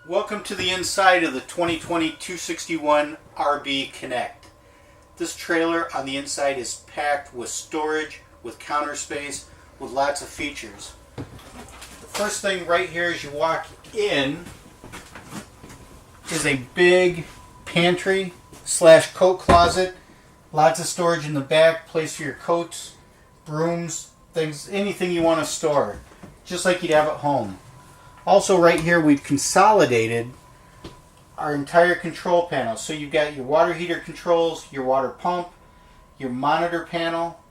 Welcome to the inside of the 2020 261 RB Connect. This trailer on the inside is packed with storage, with counter space, with lots of features. The first thing right here as you walk in is a big pantry / coat closet. Lots of storage in the back, place for your coats, brooms, things, anything you want to store, just like you'd have at home. Also right here we've consolidated our entire control panel. So you've got your water heater controls, your water pump, your monitor panel,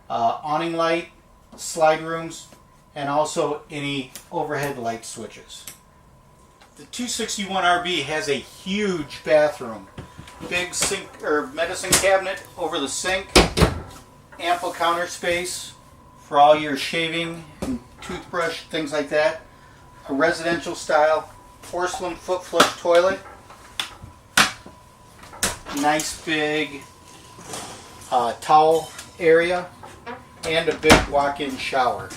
awning light, slide rooms, and also any overhead light switches. The 261RB has a huge bathroom. Big sink or medicine cabinet over the sink, ample counter space for all your shaving and toothbrush, things like that. A residential style porcelain foot flush toilet. Nice big towel area and a big walk-in shower.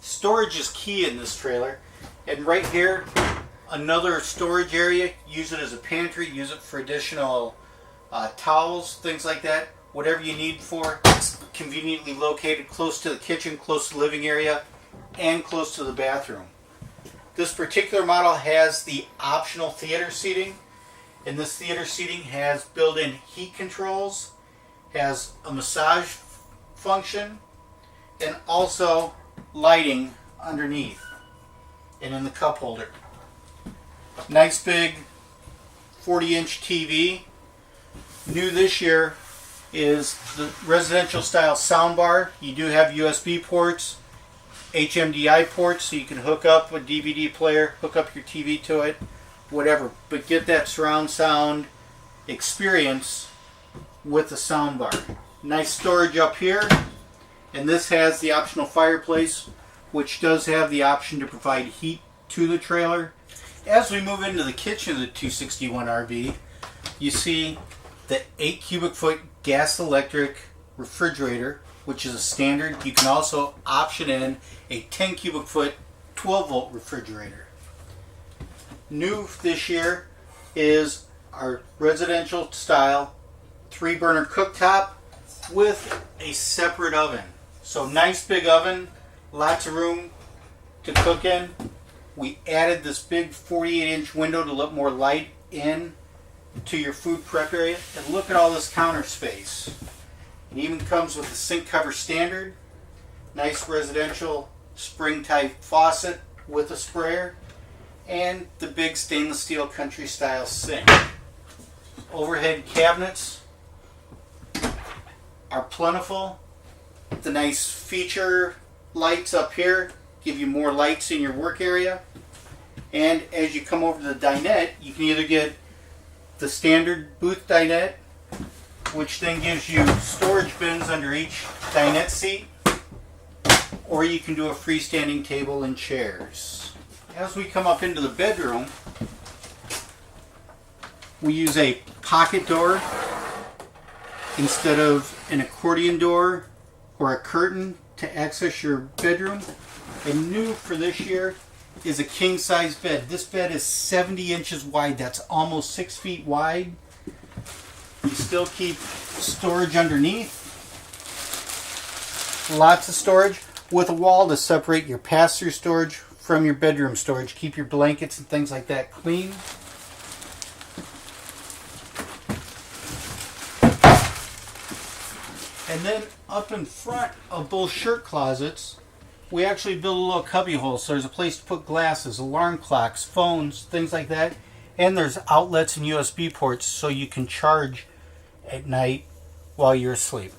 Storage is key in this trailer, and right here another storage area. Use it as a pantry, use it for additional towels, things like that. Whatever you need for. It's conveniently located close to the kitchen, close to the living area, and close to the bathroom. This particular model has the optional theater seating, and this theater seating has built-in heat controls, has a massage function, and also lighting underneath and in the cup holder. Nice big 40-inch TV. New this year is the residential style soundbar. You do have USB ports, HMDI ports, so you can hook up a DVD player, hook up your TV to it, whatever. But get that surround sound experience with the soundbar. Nice storage up here, and this has the optional fireplace, which does have the option to provide heat to the trailer. As we move into the kitchen of the 261RB, you see the 8 cubic foot gas electric refrigerator, which is a standard. You can also option in a 10 cubic foot 12 volt refrigerator. New this year is our residential style 3-burner cooktop with a separate oven. So nice big oven, lots of room to cook in. We added this big 48-inch window to let more light in to your food prep area. And look at all this counter space. It even comes with the sink cover standard. Nice residential spring type faucet with a sprayer. And the big stainless steel country style sink. Overhead cabinets are plentiful. The nice feature lights up here give you more lights in your work area. And as you come over to the dinette, you can either get the standard booth dinette, which then gives you storage bins under each dinette seat, or you can do a freestanding table and chairs. As we come up into the bedroom, we use a pocket door instead of an accordion door or a curtain to access your bedroom. And new for this year is a king size bed. This bed is 70 inches wide. That's almost 6 feet wide. You still keep storage underneath. Lots of storage with a wall to separate your pass-through storage from your bedroom storage. Keep your blankets and things like that clean. And then up in front of both shirt closets, we actually built a little cubby hole, so there's a place to put glasses, alarm clocks, phones, things like that. And there's outlets and USB ports so you can charge at night while you're asleep.